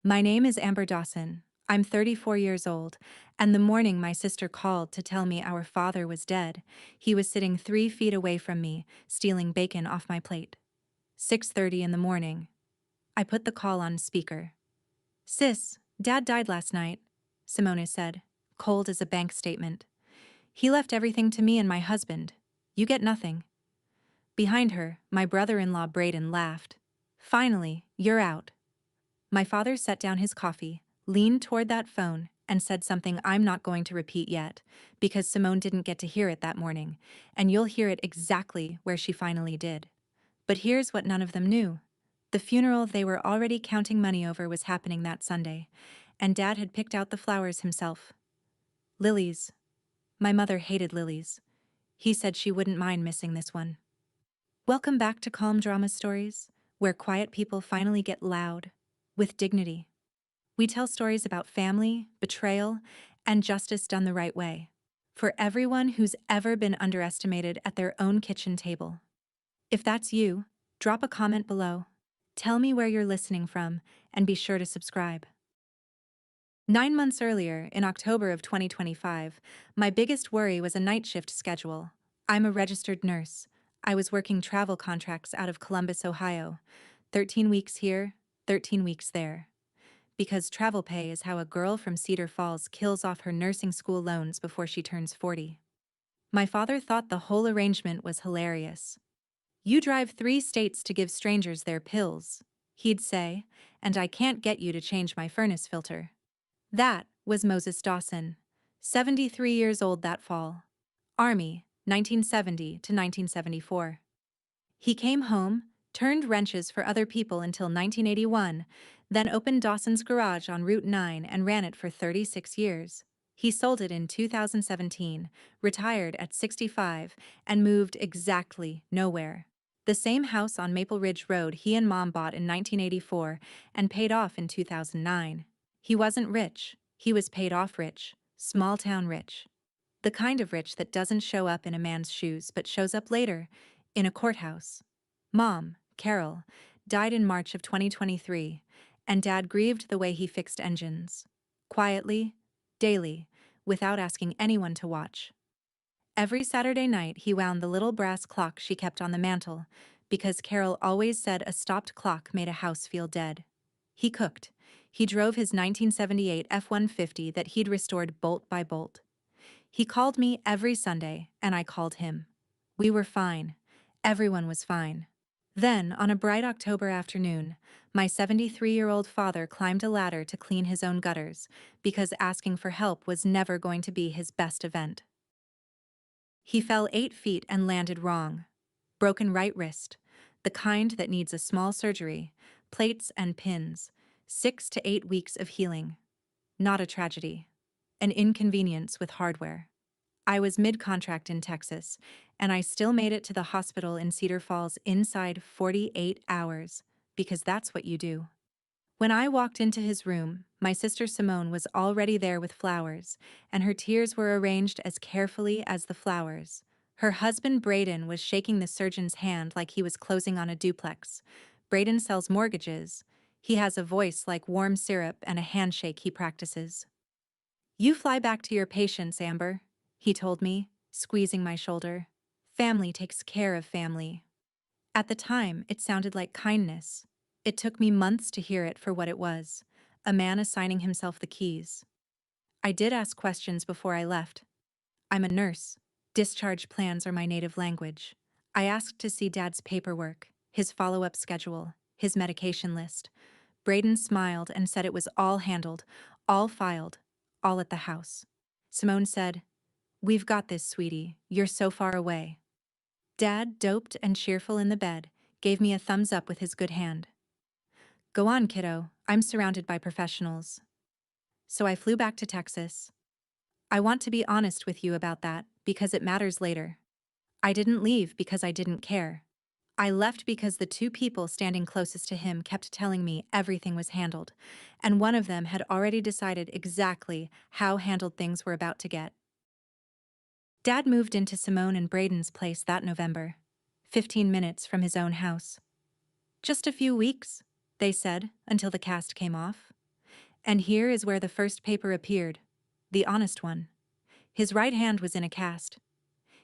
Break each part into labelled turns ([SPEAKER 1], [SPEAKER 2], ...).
[SPEAKER 1] My name is Amber Dawson. I'm 34 years old, and the morning my sister called to tell me our father was dead, he was sitting 3 feet away from me, stealing bacon off my plate. 6:30 in the morning. I put the call on speaker. Sis, Dad died last night, Simone said, cold as a bank statement. He left everything to me and my husband. You get nothing. Behind her, my brother-in-law Braden laughed. Finally, you're out. My father set down his coffee, leaned toward that phone, and said something I'm not going to repeat yet, because Simone didn't get to hear it that morning, and you'll hear it exactly where she finally did. But here's what none of them knew. The funeral they were already counting money over was happening that Sunday, and Dad had picked out the flowers himself. Lilies. My mother hated lilies. He said she wouldn't mind missing this one. Welcome back to Calm Drama Stories, where quiet people finally get loud, with dignity. We tell stories about family, betrayal, and justice done the right way, for everyone who's ever been underestimated at their own kitchen table. If that's you, drop a comment below. Tell me where you're listening from, and be sure to subscribe. 9 months earlier, in October of 2025, my biggest worry was a night shift schedule. I'm a registered nurse. I was working travel contracts out of Columbus, Ohio. 13 weeks here, 13 weeks there. Because travel pay is how a girl from Cedar Falls kills off her nursing school loans before she turns 40. My father thought the whole arrangement was hilarious. You drive 3 states to give strangers their pills, he'd say, and I can't get you to change my furnace filter. That was Moses Dawson, 73 years old that fall. Army, 1970 to 1974. He came home, turned wrenches for other people until 1981, then opened Dawson's Garage on Route 9 and ran it for 36 years. He sold it in 2017, retired at 65, and moved exactly nowhere. The same house on Maple Ridge Road he and Mom bought in 1984 and paid off in 2009. He wasn't rich, he was paid off rich, small-town rich. The kind of rich that doesn't show up in a man's shoes but shows up later, in a courthouse. Mom, Carol, died in March of 2023, and Dad grieved the way he fixed engines. Quietly, daily, without asking anyone to watch. Every Saturday night he wound the little brass clock she kept on the mantel, because Carol always said a stopped clock made a house feel dead. He cooked. He drove his 1978 F-150 that he'd restored bolt by bolt. He called me every Sunday, and I called him. We were fine. Everyone was fine. Then, on a bright October afternoon, my 73-year-old father climbed a ladder to clean his own gutters, because asking for help was never going to be his best event. He fell 8 feet and landed wrong. Broken right wrist, the kind that needs a small surgery, plates and pins, 6 to 8 weeks of healing. Not a tragedy. An inconvenience with hardware. I was mid-contract in Texas, and I still made it to the hospital in Cedar Falls inside 48 hours, because that's what you do. When I walked into his room, my sister Simone was already there with flowers, and her tears were arranged as carefully as the flowers. Her husband Braden was shaking the surgeon's hand like he was closing on a duplex. Braden sells mortgages. He has a voice like warm syrup and a handshake he practices. You fly back to your patients, Amber, he told me, squeezing my shoulder. Family takes care of family. At the time, it sounded like kindness. It took me months to hear it for what it was, a man assigning himself the keys. I did ask questions before I left. I'm a nurse. Discharge plans are my native language. I asked to see Dad's paperwork, his follow-up schedule, his medication list. Braden smiled and said it was all handled, all filed, all at the house. Simone said, "We've got this, sweetie. You're so far away." Dad, doped and cheerful in the bed, gave me a thumbs up with his good hand. Go on, kiddo. I'm surrounded by professionals. So I flew back to Texas. I want to be honest with you about that, because it matters later. I didn't leave because I didn't care. I left because the 2 people standing closest to him kept telling me everything was handled, and one of them had already decided exactly how handled things were about to get. Dad moved into Simone and Braden's place that November, 15 minutes from his own house. Just a few weeks, they said, until the cast came off. And here is where the first paper appeared, the honest one. His right hand was in a cast.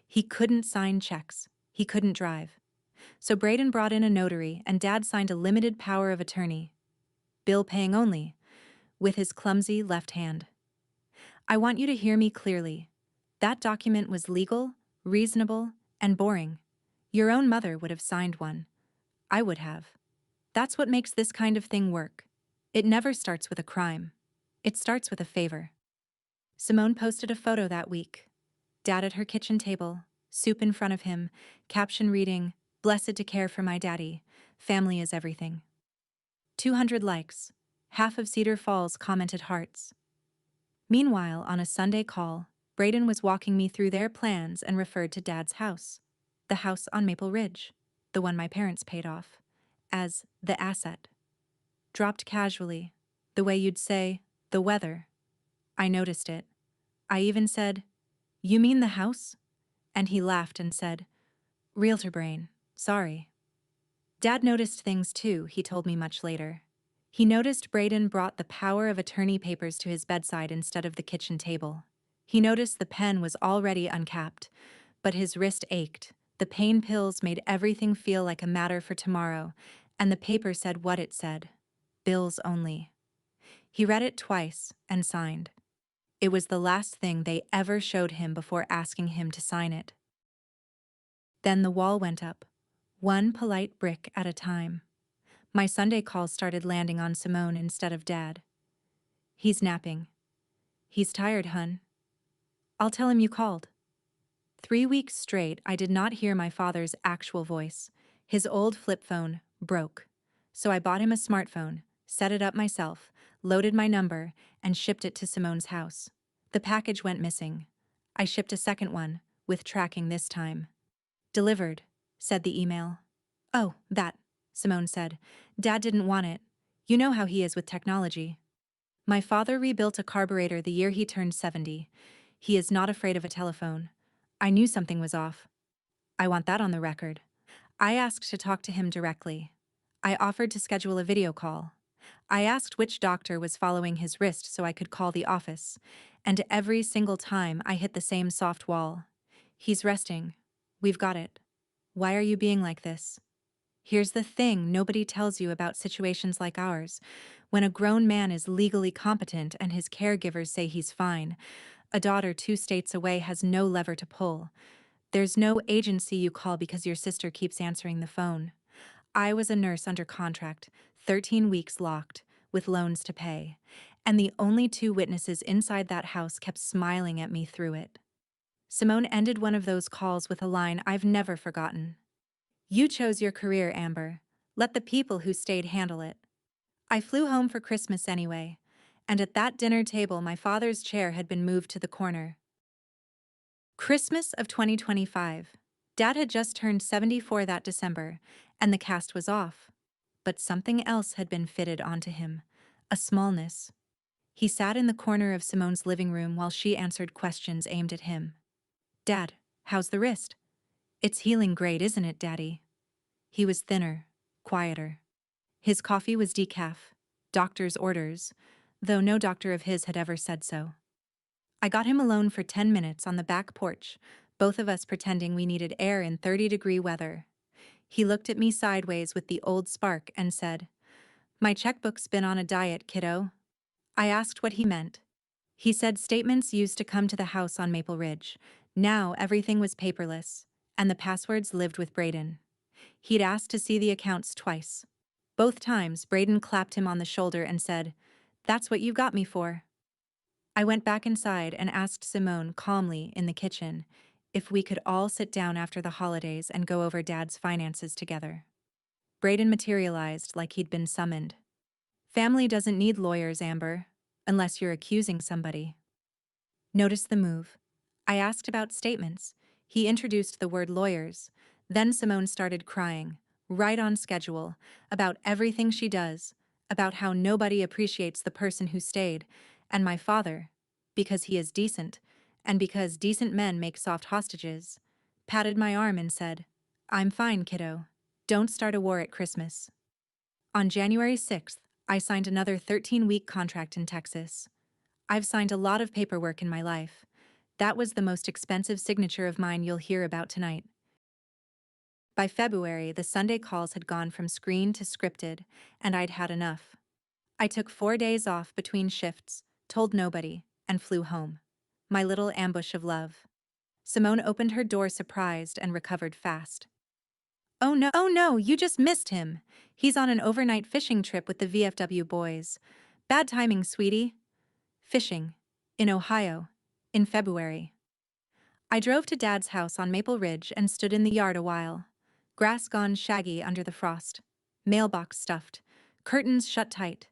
[SPEAKER 1] He couldn't sign checks. He couldn't drive. So Braden brought in a notary and Dad signed a limited power of attorney, bill paying only, with his clumsy left hand. I want you to hear me clearly. That document was legal, reasonable, and boring. Your own mother would have signed one. I would have. That's what makes this kind of thing work. It never starts with a crime. It starts with a favor. Simone posted a photo that week. Dad at her kitchen table, soup in front of him, caption reading, "Blessed to care for my daddy. Family is everything." 200 likes. Half of Cedar Falls commented hearts. Meanwhile, on a Sunday call, Braden was walking me through their plans and referred to Dad's house. The house on Maple Ridge, the one my parents paid off, as the asset. Dropped casually, the way you'd say, the weather. I noticed it. I even said, "You mean the house?" And he laughed and said, "Realtor brain, sorry." Dad noticed things too, he told me much later. He noticed Braden brought the power of attorney papers to his bedside instead of the kitchen table. He noticed the pen was already uncapped, but his wrist ached. The pain pills made everything feel like a matter for tomorrow, and the paper said what it said. Bills only. He read it twice and signed. It was the last thing they ever showed him before asking him to sign it. Then the wall went up, one polite brick at a time. My Sunday calls started landing on Simone instead of Dad. "He's napping. He's tired, hun. I'll tell him you called." 3 weeks straight, I did not hear my father's actual voice. His old flip phone broke. So I bought him a smartphone, set it up myself, loaded my number, and shipped it to Simone's house. The package went missing. I shipped a second one, with tracking this time. "Delivered," said the email. "Oh, that," Simone said. "Dad didn't want it. You know how he is with technology." My father rebuilt a carburetor the year he turned 70. He is not afraid of a telephone. I knew something was off. I want that on the record. I asked to talk to him directly. I offered to schedule a video call. I asked which doctor was following his wrist so I could call the office. And every single time I hit the same soft wall. "He's resting. We've got it. Why are you being like this?" Here's the thing nobody tells you about situations like ours. When a grown man is legally competent and his caregivers say he's fine, a daughter 2 states away has no lever to pull. There's no agency you call because your sister keeps answering the phone. I was a nurse under contract, 13 weeks locked, with loans to pay. And the only 2 witnesses inside that house kept smiling at me through it. Simone ended one of those calls with a line I've never forgotten. "You chose your career, Amber. Let the people who stayed handle it." I flew home for Christmas anyway, and at that dinner table my father's chair had been moved to the corner. Christmas of 2025. Dad had just turned 74 that December, and the cast was off. But something else had been fitted onto him, a smallness. He sat in the corner of Simone's living room while she answered questions aimed at him. "Dad, how's the wrist?" "It's healing great, isn't it, Daddy?" He was thinner, quieter. His coffee was decaf, doctor's orders, though no doctor of his had ever said so. I got him alone for 10 minutes on the back porch, both of us pretending we needed air in 30-degree weather. He looked at me sideways with the old spark and said, "My checkbook's been on a diet, kiddo." I asked what he meant. He said statements used to come to the house on Maple Ridge. Now everything was paperless, and the passwords lived with Braden. He'd asked to see the accounts twice. Both times, Braden clapped him on the shoulder and said, "That's what you got me for." I went back inside and asked Simone calmly in the kitchen if we could all sit down after the holidays and go over Dad's finances together. Braden materialized like he'd been summoned. "Family doesn't need lawyers, Amber, unless you're accusing somebody." Notice the move. I asked about statements. He introduced the word lawyers. Then Simone started crying, right on schedule, about everything she does, about how nobody appreciates the person who stayed, and my father, because he is decent, and because decent men make soft hostages, patted my arm and said, "I'm fine, kiddo. Don't start a war at Christmas." On January 6th, I signed another 13-week contract in Texas. I've signed a lot of paperwork in my life. That was the most expensive signature of mine you'll hear about tonight. By February, the Sunday calls had gone from screen to scripted, and I'd had enough. I took 4 days off between shifts, told nobody, and flew home. My little ambush of love. Simone opened her door surprised and recovered fast. Oh no, you just missed him. He's on an overnight fishing trip with the VFW boys. Bad timing, sweetie. Fishing. In Ohio. In February. I drove to Dad's house on Maple Ridge and stood in the yard a while. Grass gone shaggy under the frost. Mailbox stuffed. Curtains shut tight.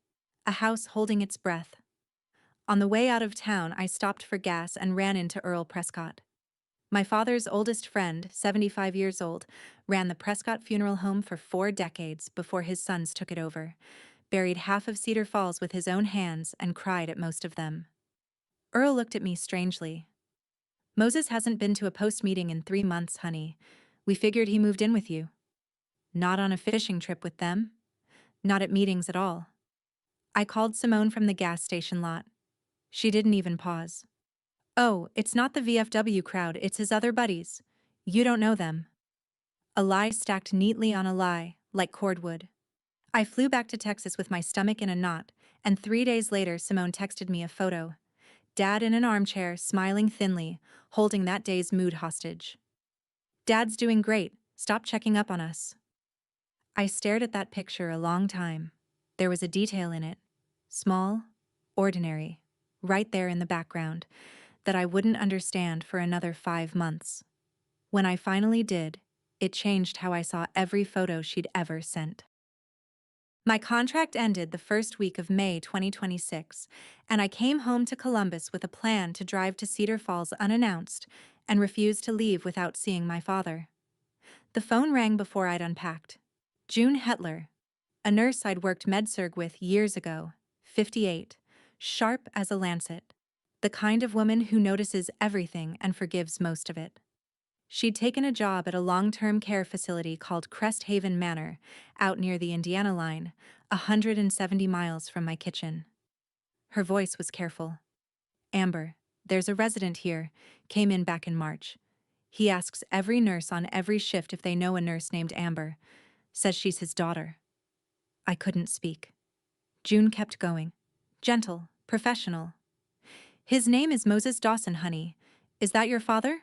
[SPEAKER 1] A house holding its breath. On the way out of town, I stopped for gas and ran into Earl Prescott. My father's oldest friend, 75 years old, ran the Prescott Funeral Home for 4 decades before his sons took it over, buried half of Cedar Falls with his own hands, and cried at most of them. Earl looked at me strangely. Moses hasn't been to a post meeting in 3 months, honey. We figured he moved in with you. Not on a fishing trip with them. Not at meetings at all. I called Simone from the gas station lot. She didn't even pause. Oh, it's not the VFW crowd, it's his other buddies. You don't know them. A lie stacked neatly on a lie, like cordwood. I flew back to Texas with my stomach in a knot, and 3 days later Simone texted me a photo. Dad in an armchair, smiling thinly, holding that day's mood hostage. Dad's doing great, stop checking up on us. I stared at that picture a long time. There was a detail in it. Small, ordinary, right there in the background, that I wouldn't understand for another 5 months. When I finally did, it changed how I saw every photo she'd ever sent. My contract ended the first week of May 2026, and I came home to Columbus with a plan to drive to Cedar Falls unannounced and refuse to leave without seeing my father. The phone rang before I'd unpacked. June Hetler, a nurse I'd worked med-surg with years ago, 58, sharp as a lancet, the kind of woman who notices everything and forgives most of it. She'd taken a job at a long-term care facility called Crest Haven Manor, out near the Indiana line, 170 miles from my kitchen. Her voice was careful. Amber, there's a resident here, came in back in March. He asks every nurse on every shift if they know a nurse named Amber. Says she's his daughter. I couldn't speak. June kept going. Gentle, professional. His name is Moses Dawson, honey. Is that your father?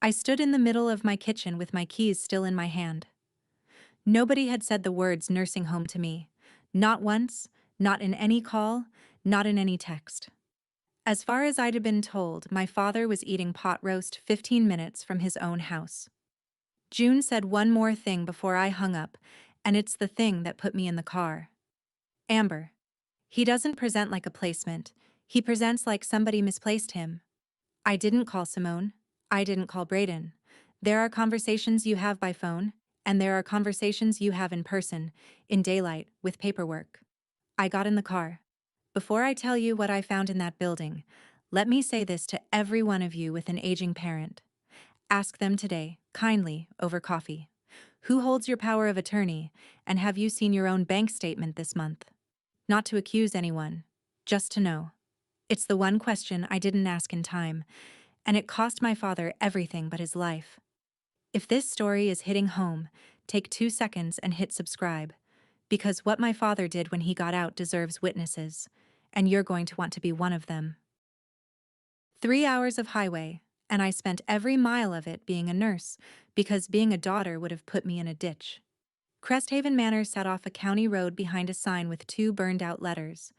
[SPEAKER 1] I stood in the middle of my kitchen with my keys still in my hand. Nobody had said the words nursing home to me. Not once, not in any call, not in any text. As far as I'd been told, my father was eating pot roast 15 minutes from his own house. June said one more thing before I hung up, and it's the thing that put me in the car. Amber. He doesn't present like a placement. He presents like somebody misplaced him. I didn't call Simone. I didn't call Braden. There are conversations you have by phone, and there are conversations you have in person, in daylight, with paperwork. I got in the car. Before I tell you what I found in that building, let me say this to every one of you with an aging parent. Ask them today, kindly, over coffee. Who holds your power of attorney, and have you seen your own bank statement this month? Not to accuse anyone, just to know. It's the one question I didn't ask in time, and it cost my father everything but his life. If this story is hitting home, take 2 seconds and hit subscribe, because what my father did when he got out deserves witnesses, and you're going to want to be one of them. 3 hours of highway, and I spent every mile of it being a nurse, because being a daughter would have put me in a ditch. Cresthaven Manor sat off a county road behind a sign with 2 burned-out letters.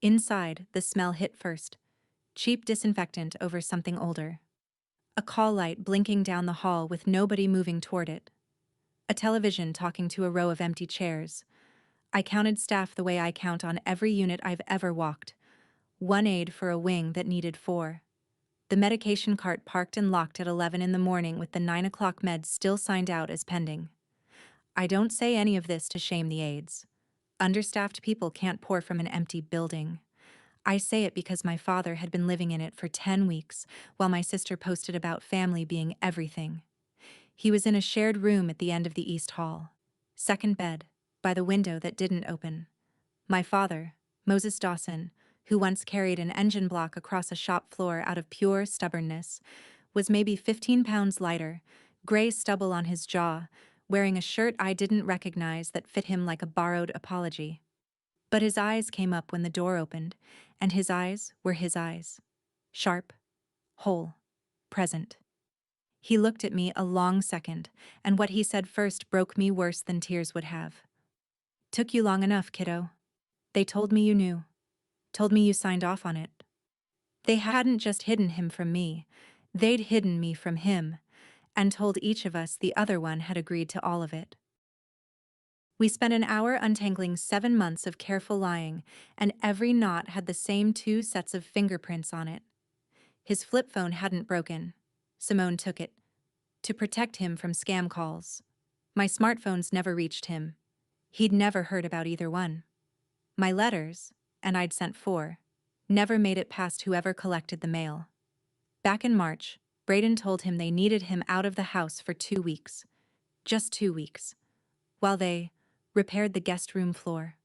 [SPEAKER 1] Inside, the smell hit first. Cheap disinfectant over something older. A call light blinking down the hall with nobody moving toward it. A television talking to a row of empty chairs. I counted staff the way I count on every unit I've ever walked. 1 aide for a wing that needed 4. The medication cart parked and locked at 11 in the morning with the 9 o'clock meds still signed out as pending. I don't say any of this to shame the aides. Understaffed people can't pour from an empty building. I say it because my father had been living in it for 10 weeks, while my sister posted about family being everything. He was in a shared room at the end of the East Hall. Second bed, by the window that didn't open. My father, Moses Dawson, who once carried an engine block across a shop floor out of pure stubbornness, was maybe 15 pounds lighter, gray stubble on his jaw, wearing a shirt I didn't recognize that fit him like a borrowed apology. But his eyes came up when the door opened, and his eyes were his eyes. Sharp, whole, present. He looked at me a long second, and what he said first broke me worse than tears would have. "Took you long enough, kiddo. They told me you knew. Told me you signed off on it." They hadn't just hidden him from me, they'd hidden me from him, and told each of us the other one had agreed to all of it. We spent an hour untangling 7 months of careful lying, and every knot had the same 2 sets of fingerprints on it. His flip phone hadn't broken. Simone took it. To protect him from scam calls. My smartphones never reached him. He'd never heard about either one. My letters, and I'd sent 4, never made it past whoever collected the mail. Back in March, Braden told him they needed him out of the house for 2 weeks. Just 2 weeks. While they repaired the guest room floor.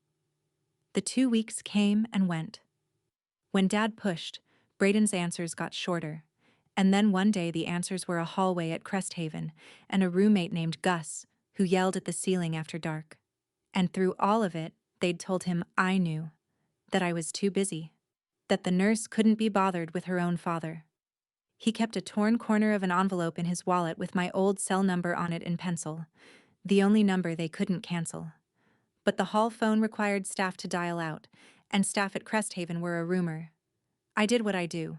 [SPEAKER 1] The 2 weeks came and went. When Dad pushed, Braden's answers got shorter. And then one day the answers were a hallway at Cresthaven and a roommate named Gus, who yelled at the ceiling after dark. And through all of it, they'd told him I knew. That I was too busy. That the nurse couldn't be bothered with her own father. He kept a torn corner of an envelope in his wallet with my old cell number on it in pencil. The only number they couldn't cancel. But the hall phone required staff to dial out, and staff at Cresthaven were a rumor. I did what I do.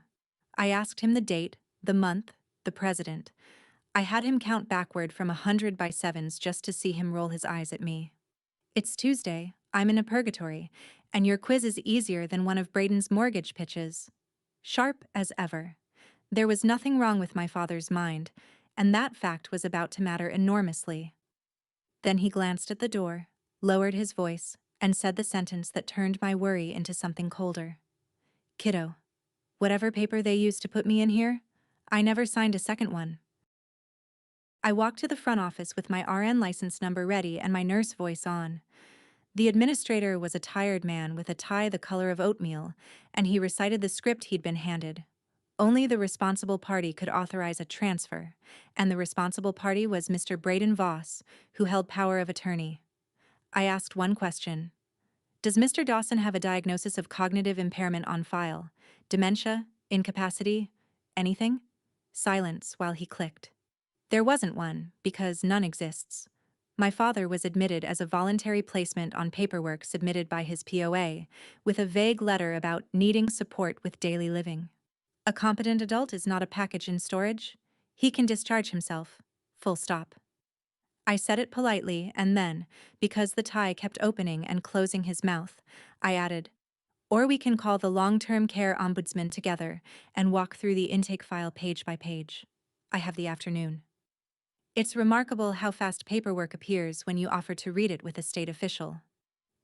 [SPEAKER 1] I asked him the date, the month, the president. I had him count backward from 100 by 7s just to see him roll his eyes at me. "It's Tuesday, I'm in a purgatory, and your quiz is easier than one of Braden's mortgage pitches." Sharp as ever. There was nothing wrong with my father's mind, and that fact was about to matter enormously. Then he glanced at the door, lowered his voice, and said the sentence that turned my worry into something colder. "Kiddo, whatever paper they used to put me in here, I never signed a second one." I walked to the front office with my RN license number ready and my nurse voice on. The administrator was a tired man with a tie the color of oatmeal, and he recited the script he'd been handed. Only the responsible party could authorize a transfer, and the responsible party was Mr. Braden Voss, who held power of attorney. I asked one question. "Does Mr. Dawson have a diagnosis of cognitive impairment on file? Dementia? Incapacity? Anything?" Silence while he clicked. There wasn't one, because none exists. My father was admitted as a voluntary placement on paperwork submitted by his POA, with a vague letter about needing support with daily living. A competent adult is not a package in storage. He can discharge himself. Full stop. I said it politely, and then, because the tie kept opening and closing his mouth, I added, "Or we can call the long-term care ombudsman together and walk through the intake file page by page. I have the afternoon." It's remarkable how fast paperwork appears when you offer to read it with a state official.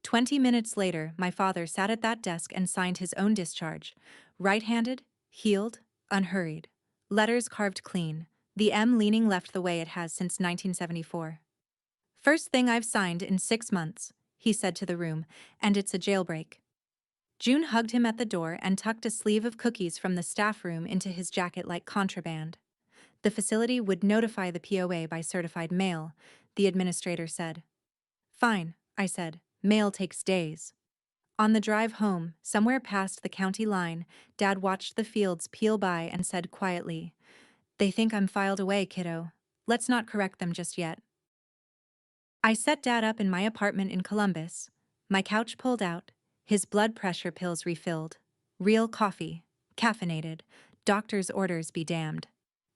[SPEAKER 1] 20 minutes later, my father sat at that desk and signed his own discharge. Right-handed, healed, unhurried. Letters carved clean, the M leaning left the way it has since 1974. "First thing I've signed in 6 months," he said to the room, "and it's a jailbreak." June hugged him at the door and tucked a sleeve of cookies from the staff room into his jacket like contraband. The facility would notify the POA by certified mail, the administrator said. "Fine," I said. "Mail takes days." On the drive home, somewhere past the county line, Dad watched the fields peel by and said quietly, "They think I'm filed away, kiddo. Let's not correct them just yet." I set Dad up in my apartment in Columbus. My couch pulled out, his blood pressure pills refilled. Real coffee, caffeinated, doctor's orders be damned.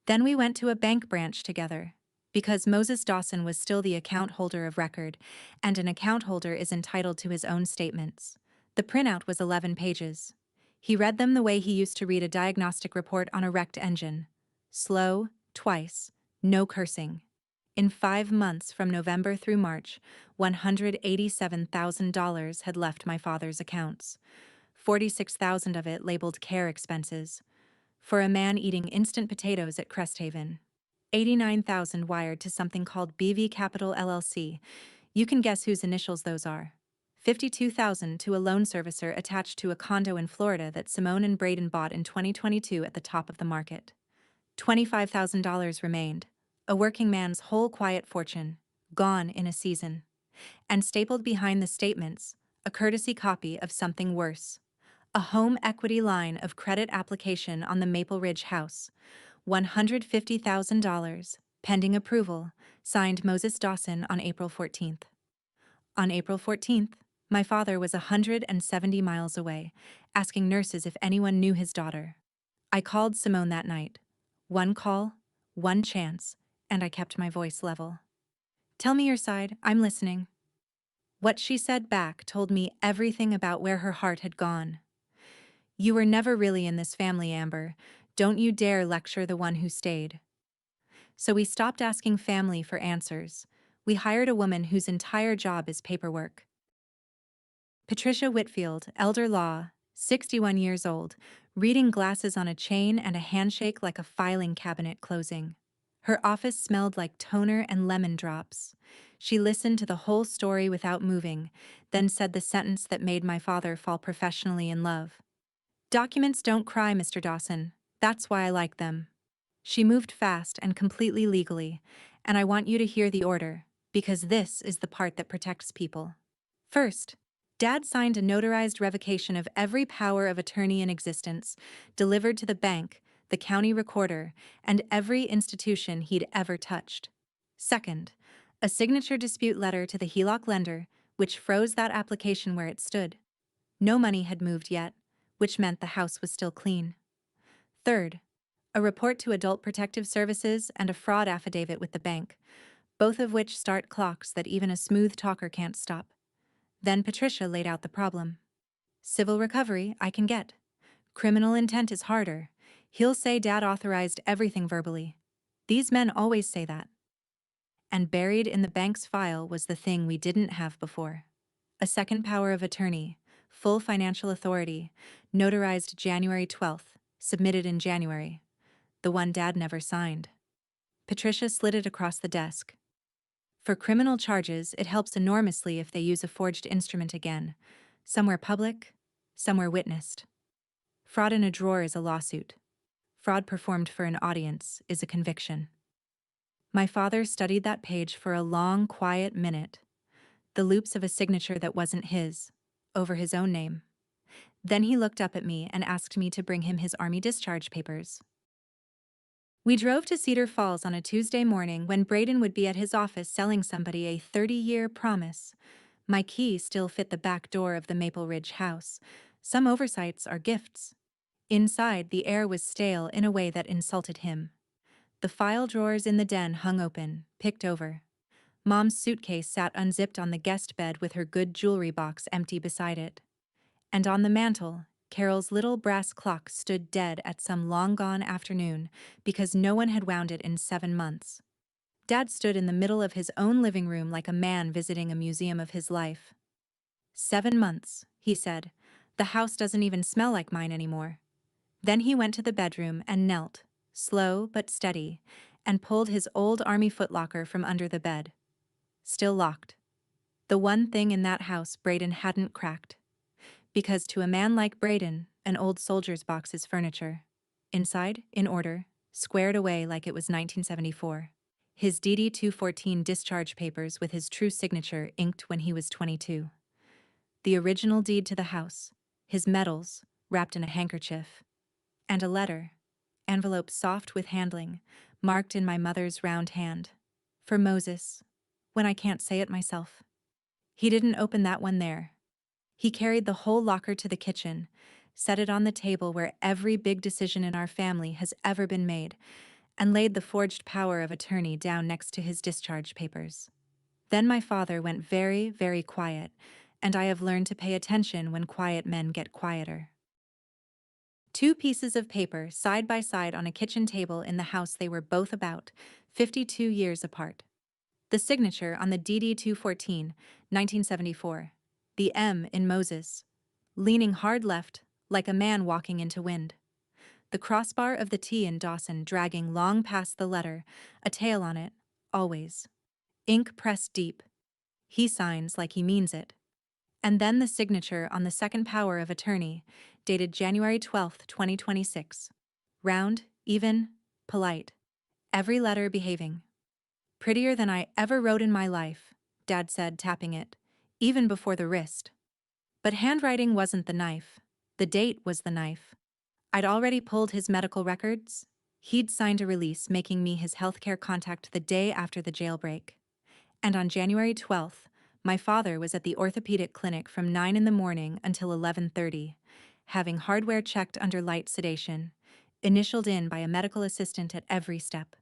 [SPEAKER 1] Then we went to a bank branch together, because Moses Dawson was still the account holder of record, and an account holder is entitled to his own statements. The printout was 11 pages. He read them the way he used to read a diagnostic report on a wrecked engine. Slow, twice, no cursing. In 5 months from November through March, $187,000 had left my father's accounts. 46,000 of it labeled care expenses. For a man eating instant potatoes at Cresthaven. 89,000 wired to something called BV Capital LLC. You can guess whose initials those are. $52,000 to a loan servicer attached to a condo in Florida that Simone and Braden bought in 2022 at the top of the market. $25,000 remained, a working man's whole quiet fortune, gone in a season. And stapled behind the statements, a courtesy copy of something worse. A home equity line of credit application on the Maple Ridge house. $150,000, pending approval, signed Moses Dawson on April 14th. On April 14th, my father was 170 miles away, asking nurses if anyone knew his daughter. I called Simone that night. One call, one chance, and I kept my voice level. "Tell me your side, I'm listening." What she said back told me everything about where her heart had gone. "You were never really in this family, Amber. Don't you dare lecture the one who stayed." So we stopped asking family for answers. We hired a woman whose entire job is paperwork. Patricia Whitfield, elder law, 61 years old, reading glasses on a chain and a handshake like a filing cabinet closing. Her office smelled like toner and lemon drops. She listened to the whole story without moving, then said the sentence that made my father fall professionally in love. "Documents don't cry, Mr. Dawson. That's why I like them." She moved fast and completely legally, and I want you to hear the order, because this is the part that protects people. First, Dad signed a notarized revocation of every power of attorney in existence, delivered to the bank, the county recorder, and every institution he'd ever touched. Second, a signature dispute letter to the HELOC lender, which froze that application where it stood. No money had moved yet, which meant the house was still clean. Third, a report to Adult Protective Services and a fraud affidavit with the bank, both of which start clocks that even a smooth talker can't stop. Then Patricia laid out the problem. "Civil recovery, I can get. Criminal intent is harder. He'll say Dad authorized everything verbally. These men always say that." And buried in the bank's file was the thing we didn't have before. A second power of attorney, full financial authority, notarized January 12th, submitted in January. The one Dad never signed. Patricia slid it across the desk. "For criminal charges, it helps enormously if they use a forged instrument again. Somewhere public, somewhere witnessed. Fraud in a drawer is a lawsuit. Fraud performed for an audience is a conviction." My father studied that page for a long, quiet minute. The loops of a signature that wasn't his, over his own name. Then he looked up at me and asked me to bring him his Army discharge papers. We drove to Cedar Falls on a Tuesday morning when Braden would be at his office selling somebody a 30-year promise. My key still fit the back door of the Maple Ridge house. Some oversights are gifts. Inside, the air was stale in a way that insulted him. The file drawers in the den hung open, picked over. Mom's suitcase sat unzipped on the guest bed with her good jewelry box empty beside it. And on the mantel, Carol's little brass clock stood dead at some long-gone afternoon because no one had wound it in 7 months. Dad stood in the middle of his own living room like a man visiting a museum of his life. "7 months," he said. "The house doesn't even smell like mine anymore." Then he went to the bedroom and knelt, slow but steady, and pulled his old Army footlocker from under the bed. Still locked. The one thing in that house Braden hadn't cracked. Because to a man like Braden, an old soldier's box is furniture. Inside, in order, squared away like it was 1974. His DD 214 discharge papers with his true signature inked when he was 22. The original deed to the house, his medals, wrapped in a handkerchief. And a letter, envelope soft with handling, marked in my mother's round hand. "For Moses," when I can't say it myself. He didn't open that one there. He carried the whole locker to the kitchen, set it on the table where every big decision in our family has ever been made, and laid the forged power of attorney down next to his discharge papers. Then my father went very, very quiet, and I have learned to pay attention when quiet men get quieter. 2 pieces of paper side by side on a kitchen table in the house they were both about 52 years apart. The signature on the DD 214, 1974. The M in Moses. Leaning hard left, like a man walking into wind. The crossbar of the T in Dawson dragging long past the letter, a tail on it, always. Ink pressed deep. He signs like he means it. And then the signature on the second power of attorney, dated January 12th, 2026. Round, even, polite. Every letter behaving. Prettier than I ever wrote in my life, Dad said, tapping it, even before the wrist. But handwriting wasn't the knife. The date was the knife. I'd already pulled his medical records. He'd signed a release making me his healthcare contact the day after the jailbreak. And on January 12th, my father was at the orthopedic clinic from 9 in the morning until 11:30, having hardware checked under light sedation, initialed in by a medical assistant at every step.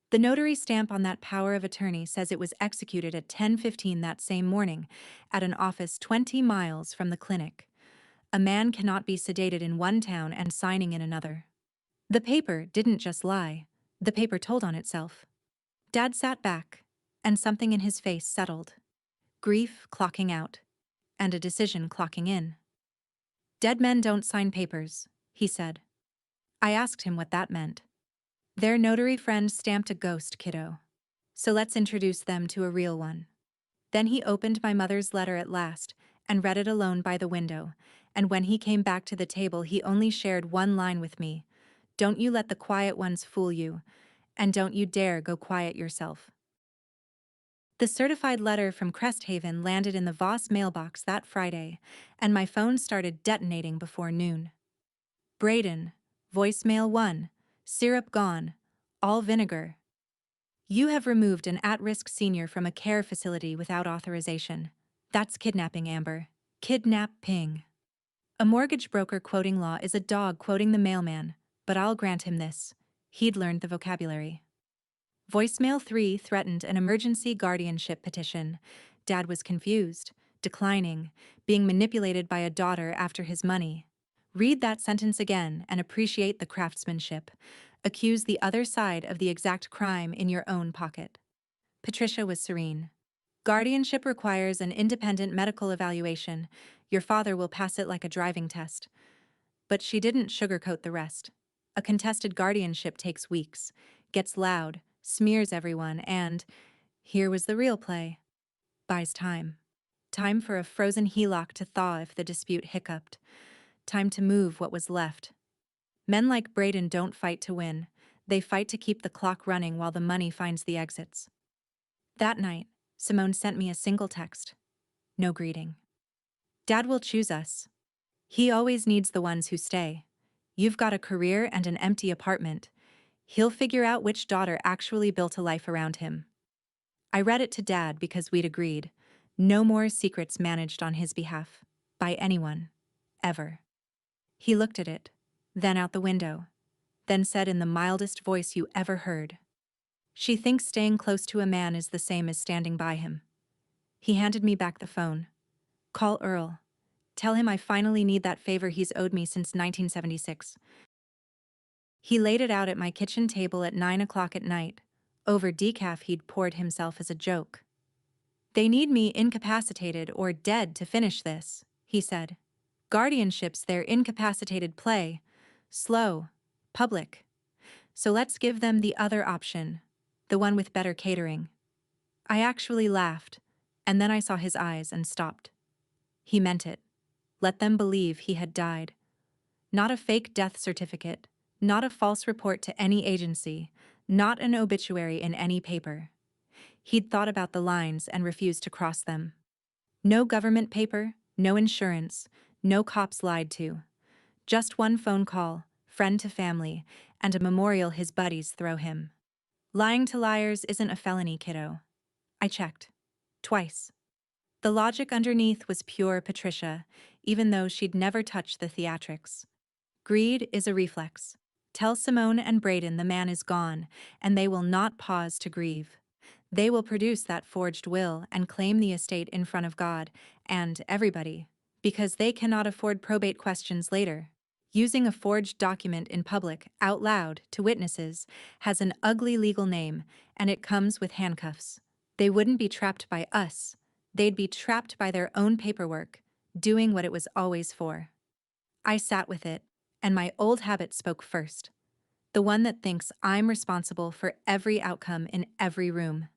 [SPEAKER 1] The notary stamp on that power of attorney says it was executed at 10:15 that same morning at an office 20 miles from the clinic. A man cannot be sedated in one town and signing in another. The paper didn't just lie. The paper told on itself. Dad sat back, and something in his face settled. Grief clocking out, and a decision clocking in. Dead men don't sign papers, he said. I asked him what that meant. Their notary friend stamped a ghost, kiddo. So let's introduce them to a real one. Then he opened my mother's letter at last and read it alone by the window, and when he came back to the table he only shared one line with me. Don't you let the quiet ones fool you, and don't you dare go quiet yourself. The certified letter from Cresthaven landed in the Voss mailbox that Friday, and my phone started detonating before noon. Braden, voicemail 1, syrup gone, all vinegar. You have removed an at-risk senior from a care facility without authorization. That's kidnapping, Amber. Kidnap-ping. A mortgage broker quoting law is a dog quoting the mailman, but I'll grant him this. He'd learned the vocabulary. Voicemail 3 threatened an emergency guardianship petition. Dad was confused, declining, being manipulated by a daughter after his money. Read that sentence again and appreciate the craftsmanship. Accuse the other side of the exact crime in your own pocket. Patricia was serene. Guardianship requires an independent medical evaluation. Your father will pass it like a driving test. But she didn't sugarcoat the rest. A contested guardianship takes weeks, gets loud, smears everyone, and, here was the real play, buys time. Time for a frozen HELOC to thaw if the dispute hiccuped. Time to move what was left. Men like Braden don't fight to win. They fight to keep the clock running while the money finds the exits. That night, Simone sent me a single text. No greeting. Dad will choose us. He always needs the ones who stay. You've got a career and an empty apartment. He'll figure out which daughter actually built a life around him. I read it to Dad because we'd agreed. No more secrets managed on his behalf. By anyone. Ever. He looked at it, then out the window, then said in the mildest voice you ever heard. She thinks staying close to a man is the same as standing by him. He handed me back the phone. Call Earl. Tell him I finally need that favor he's owed me since 1976. He laid it out at my kitchen table at 9 o'clock at night, over decaf he'd poured himself as a joke. They need me incapacitated or dead to finish this, he said. Guardianship's their incapacitated play. Slow. Public. So let's give them the other option, the one with better catering. I actually laughed, and then I saw his eyes and stopped. He meant it. Let them believe he had died. Not a fake death certificate, not a false report to any agency, not an obituary in any paper. He'd thought about the lines and refused to cross them. No government paper, no insurance, no cops lied to. Just one phone call, friend to family, and a memorial his buddies throw him. Lying to liars isn't a felony, kiddo. I checked. Twice. The logic underneath was pure Patricia, even though she'd never touched the theatrics. Greed is a reflex. Tell Simone and Braden the man is gone, and they will not pause to grieve. They will produce that forged will and claim the estate in front of God and everybody, because they cannot afford probate questions later. Using a forged document in public, out loud, to witnesses, has an ugly legal name, and it comes with handcuffs. They wouldn't be trapped by us. They'd be trapped by their own paperwork, doing what it was always for. I sat with it, and my old habit spoke first. The one that thinks I'm responsible for every outcome in every room.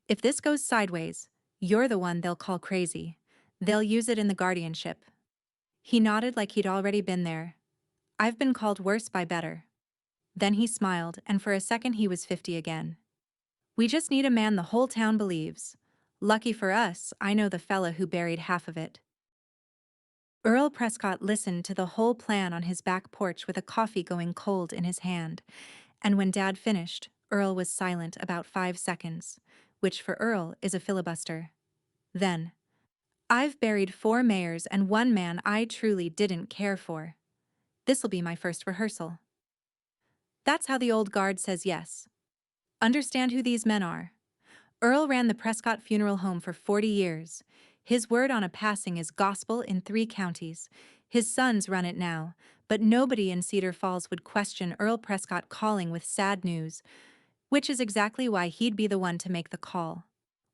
[SPEAKER 1] If this goes sideways, you're the one they'll call crazy. They'll use it in the guardianship. He nodded like he'd already been there. I've been called worse by better. Then he smiled, and for a second he was 50 again. We just need a man the whole town believes. Lucky for us, I know the fella who buried half of it. Earl Prescott listened to the whole plan on his back porch with a coffee going cold in his hand, and when Dad finished, Earl was silent about 5 seconds, which for Earl is a filibuster. Then, I've buried 4 mayors and 1 man I truly didn't care for. This'll be my first rehearsal. That's how the old guard says yes. Understand who these men are. Earl ran the Prescott Funeral Home for 40 years. His word on a passing is gospel in 3 counties. His sons run it now, but nobody in Cedar Falls would question Earl Prescott calling with sad news, which is exactly why he'd be the one to make the call.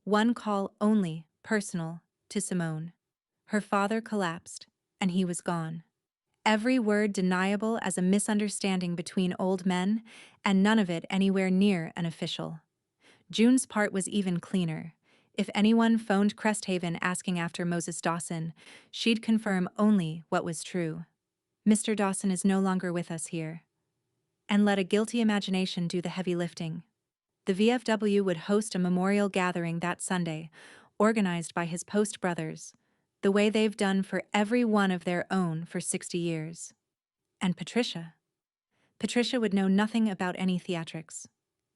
[SPEAKER 1] One call only, personal, to Simone. Her father collapsed, and he was gone. Every word deniable as a misunderstanding between old men, and none of it anywhere near an official. June's part was even cleaner. If anyone phoned Cresthaven asking after Moses Dawson, she'd confirm only what was true. Mr. Dawson is no longer with us here. And let a guilty imagination do the heavy lifting. The VFW would host a memorial gathering that Sunday, organized by his Post brothers, the way they've done for every one of their own for 60 years. And Patricia would know nothing about any theatrics,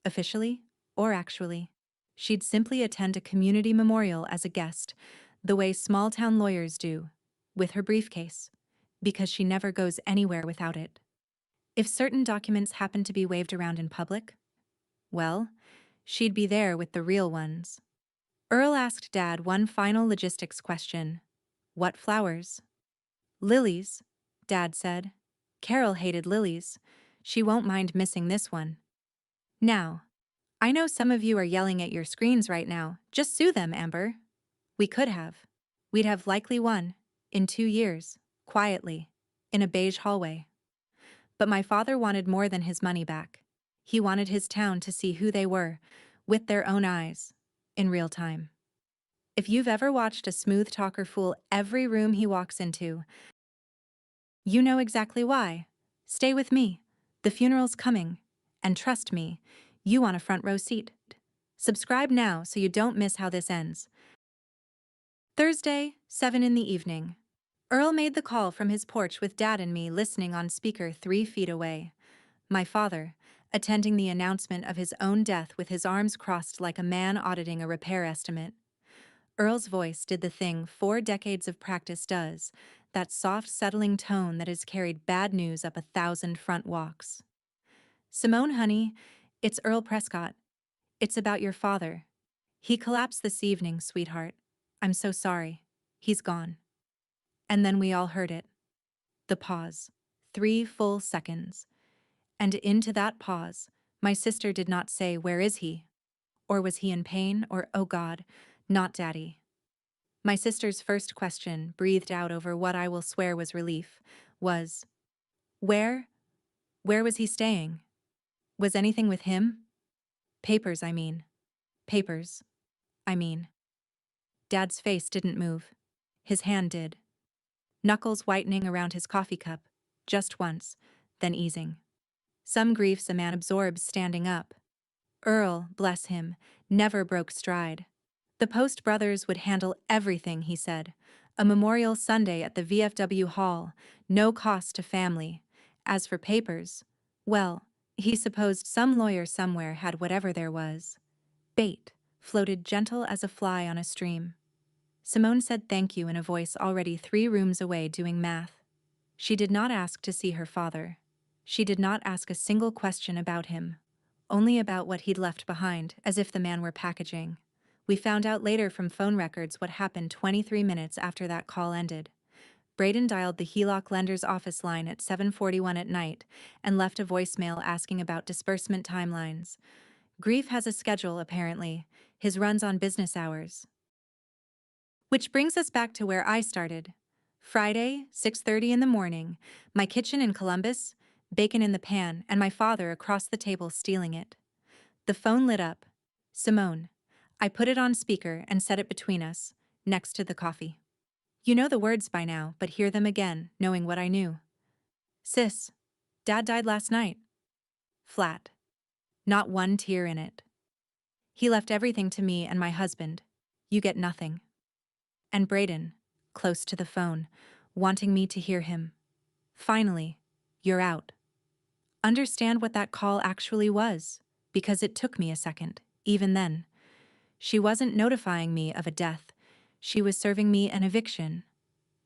[SPEAKER 1] officially or actually. She'd simply attend a community memorial as a guest, the way small-town lawyers do, with her briefcase, because she never goes anywhere without it. If certain documents happen to be waved around in public, well, she'd be there with the real ones. Earl asked Dad one final logistics question. What flowers? Lilies, Dad said. Carol hated lilies. She won't mind missing this one. Now, I know some of you are yelling at your screens right now. Just sue them, Amber. We could have. We'd have likely won, in 2 years, quietly, in a beige hallway. But my father wanted more than his money back. He wanted his town to see who they were, with their own eyes, in real time. If you've ever watched a smooth talker fool every room he walks into, you know exactly why. Stay with me. The funeral's coming. And trust me, you want a front row seat. Subscribe now so you don't miss how this ends. Thursday, 7 in the evening. Earl made the call from his porch with Dad and me listening on speaker 3 feet away. My father, attending the announcement of his own death with his arms crossed like a man auditing a repair estimate. Earl's voice did the thing 4 decades of practice does, that soft, settling tone that has carried bad news up 1,000 front walks. Simone, honey, it's Earl Prescott. It's about your father. He collapsed this evening, sweetheart. I'm so sorry. He's gone. And then we all heard it. The pause. 3 full seconds. And into that pause, my sister did not say, "Where is he?" Or was he in pain? Or, "Oh God, not Daddy." My sister's first question, breathed out over what I will swear was relief, was, Where was he staying? Was anything with him? Papers, I mean. Papers, I mean. Dad's face didn't move. His hand did. Knuckles whitening around his coffee cup, just once, then easing. Some griefs a man absorbs standing up. Earl, bless him, never broke stride. The Post brothers would handle everything, he said. A memorial Sunday at the VFW Hall, no cost to family. As for papers, well, he supposed some lawyer somewhere had whatever there was. Bait, floated gentle as a fly on a stream. Simone said thank you in a voice already 3 rooms away doing math. She did not ask to see her father. She did not ask a single question about him. Only about what he'd left behind, as if the man were packaging. We found out later from phone records what happened 23 minutes after that call ended. Braden dialed the HELOC lender's office line at 7:41 at night and left a voicemail asking about disbursement timelines. Grief has a schedule, apparently. His runs on business hours. Which brings us back to where I started. Friday, 6:30 in the morning, my kitchen in Columbus, bacon in the pan, and my father across the table stealing it. The phone lit up. Simone. I put it on speaker and set it between us, next to the coffee. You know the words by now, but hear them again, knowing what I knew. Sis, Dad died last night. Flat. Not one tear in it. He left everything to me and my husband. You get nothing. And Braden, close to the phone, wanting me to hear him. Finally, you're out. Understand what that call actually was, because it took me a second, even then. She wasn't notifying me of a death. She was serving me an eviction.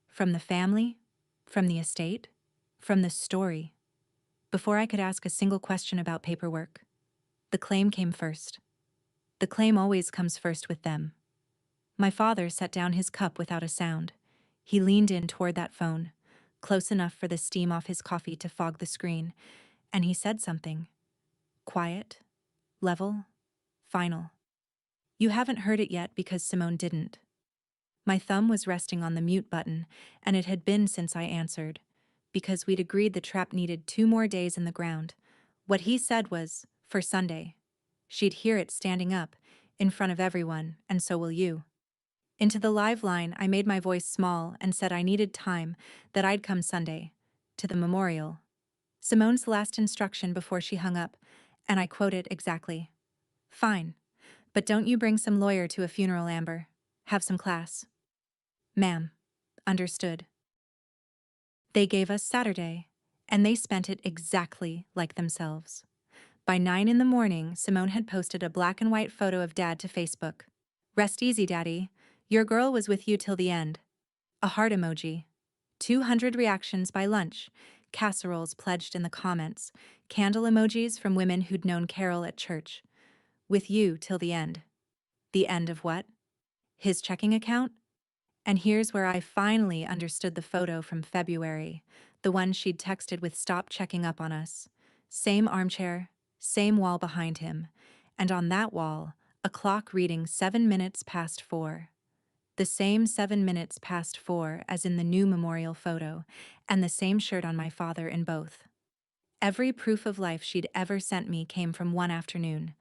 [SPEAKER 1] From the family, from the estate, from the story. Before I could ask a single question about paperwork, the claim came first. The claim always comes first with them. My father set down his cup without a sound. He leaned in toward that phone, close enough for the steam off his coffee to fog the screen, and he said something. Quiet, level, final. You haven't heard it yet because Simone didn't. My thumb was resting on the mute button, and it had been since I answered, because we'd agreed the trap needed 2 more days in the ground. What he said was, for Sunday. She'd hear it standing up, in front of everyone, and so will you. Into the live line, I made my voice small and said I needed time, that I'd come Sunday. To the memorial. Simone's last instruction before she hung up, and I quoted exactly. Fine. But don't you bring some lawyer to a funeral, Amber. Have some class. Ma'am. Understood. They gave us Saturday, and they spent it exactly like themselves. By 9 in the morning, Simone had posted a black and white photo of Dad to Facebook. Rest easy, Daddy. Your girl was with you till the end. A heart emoji. 200 reactions by lunch. Casseroles pledged in the comments. Candle emojis from women who'd known Carol at church. With you till the end. The end of what? His checking account? And here's where I finally understood the photo from February, the one she'd texted with "Stop checking up on us." Same armchair, same wall behind him, and on that wall, a clock reading 7 minutes past 4. The same 7 minutes past 4 as in the new memorial photo, and the same shirt on my father in both. Every proof of life she'd ever sent me came from one afternoon,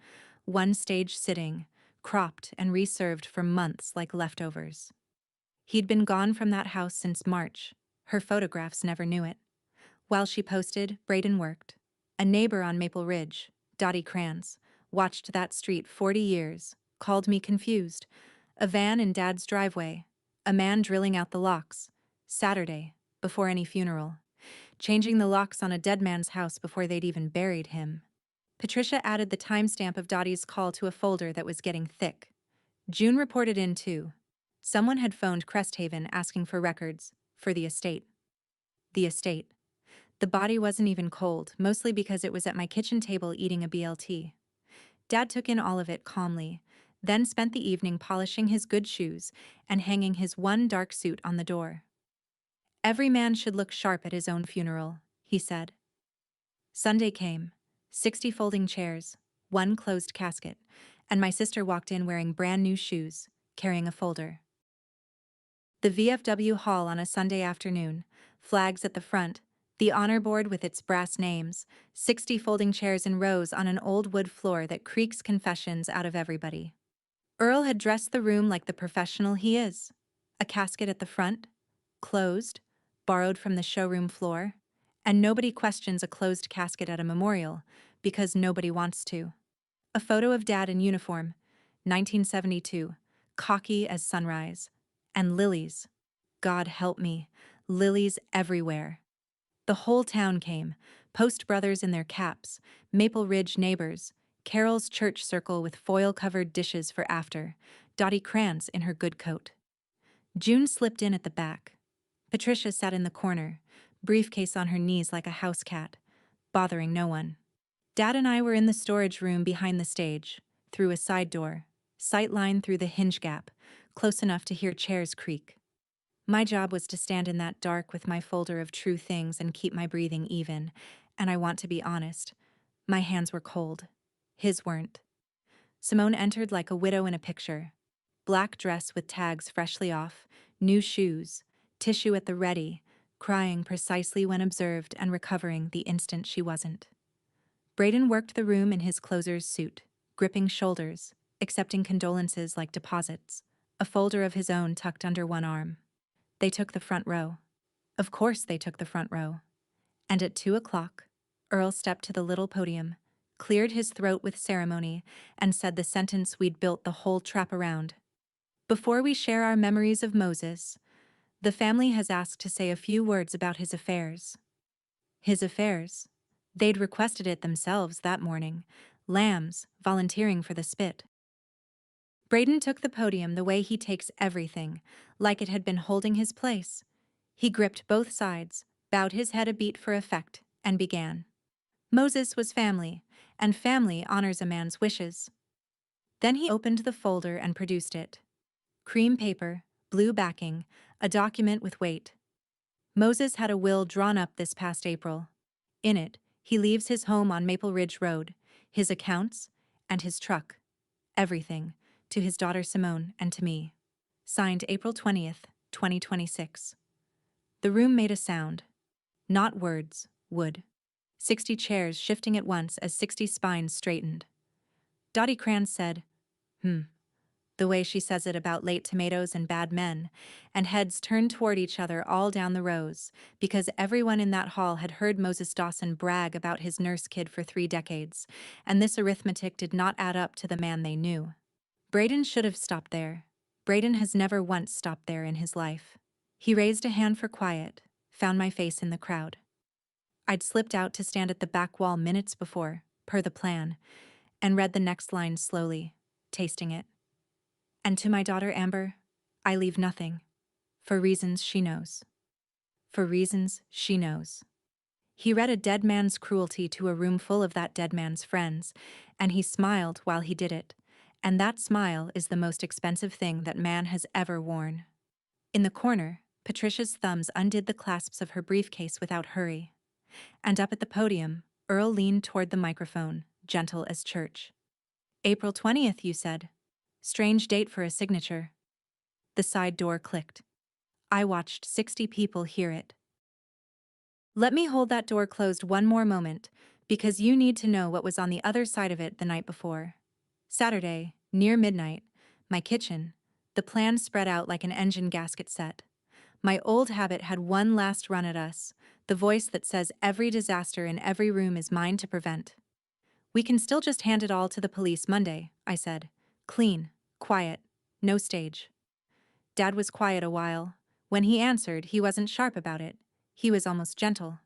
[SPEAKER 1] one stage sitting, cropped and reserved for months like leftovers. He'd been gone from that house since March. Her photographs never knew it. While she posted, Braden worked. A neighbor on Maple Ridge, Dottie Kranz, watched that street 40 years, called me confused. A van in Dad's driveway. A man drilling out the locks. Saturday, before any funeral. Changing the locks on a dead man's house before they'd even buried him. Patricia added the timestamp of Dottie's call to a folder that was getting thick. June reported in too. Someone had phoned Cresthaven asking for records, for the estate. The estate. The body wasn't even cold, mostly because it was at my kitchen table eating a BLT. Dad took in all of it calmly, then spent the evening polishing his good shoes and hanging his one dark suit on the door. Every man should look sharp at his own funeral, he said. Sunday came. 60 folding chairs, one closed casket, and my sister walked in wearing brand new shoes, carrying a folder. The VFW hall on a Sunday afternoon, flags at the front, the honor board with its brass names, 60 folding chairs in rows on an old wood floor that creaks confessions out of everybody. Earl had dressed the room like the professional he is. A casket at the front, closed, borrowed from the showroom floor, and nobody questions a closed casket at a memorial, because nobody wants to. A photo of Dad in uniform, 1972, cocky as sunrise. And lilies. God help me, lilies everywhere. The whole town came, Post brothers in their caps, Maple Ridge neighbors, Carol's church circle with foil-covered dishes for after, Dottie Kranz in her good coat. June slipped in at the back. Patricia sat in the corner, briefcase on her knees like a house cat, bothering no one. Dad and I were in the storage room behind the stage, through a side door, sightline through the hinge gap, close enough to hear chairs creak. My job was to stand in that dark with my folder of true things and keep my breathing even, and I want to be honest, my hands were cold. His weren't. Simone entered like a widow in a picture. Black dress with tags freshly off, new shoes, tissue at the ready, crying precisely when observed and recovering the instant she wasn't. Braden worked the room in his closer's suit, gripping shoulders, accepting condolences like deposits, a folder of his own tucked under one arm. They took the front row. Of course they took the front row. And at 2 o'clock, Earl stepped to the little podium, cleared his throat with ceremony, and said the sentence we'd built the whole trap around. Before we share our memories of Moses, the family has asked to say a few words about his affairs. His affairs. They'd requested it themselves that morning, lambs volunteering for the spit. Braden took the podium the way he takes everything, like it had been holding his place. He gripped both sides, bowed his head a beat for effect, and began. Moses was family, and family honors a man's wishes. Then he opened the folder and produced it. Cream paper, blue backing, a document with weight. Moses had a will drawn up this past April. In it, he leaves his home on Maple Ridge Road, his accounts, and his truck. Everything, to his daughter Simone and to me. Signed April 20th, 2026. The room made a sound. Not words, wood. 60 chairs shifting at once as 60 spines straightened. Dottie Kranz said, the way she says it about late tomatoes and bad men, and heads turned toward each other all down the rows, because everyone in that hall had heard Moses Dawson brag about his nurse kid for 3 decades, and this arithmetic did not add up to the man they knew. Braden should have stopped there. Braden has never once stopped there in his life. He raised a hand for quiet, found my face in the crowd. I'd slipped out to stand at the back wall minutes before, per the plan, and read the next line slowly, tasting it. And to my daughter Amber, I leave nothing. For reasons she knows. For reasons she knows. He read a dead man's cruelty to a room full of that dead man's friends, and he smiled while he did it, and that smile is the most expensive thing that man has ever worn. In the corner, Patricia's thumbs undid the clasps of her briefcase without hurry. And up at the podium, Earl leaned toward the microphone, gentle as church. April 20th, you said. Strange date for a signature. The side door clicked. I watched 60 people hear it. Let me hold that door closed one more moment, because you need to know what was on the other side of it the night before. Saturday, near midnight, my kitchen, the plan spread out like an engine gasket set. My old habit had one last run at us, the voice that says every disaster in every room is mine to prevent. We can still just hand it all to the police Monday, I said. Clean, quiet, no stage. Dad was quiet a while. When he answered, he wasn't sharp about it. He was almost gentle.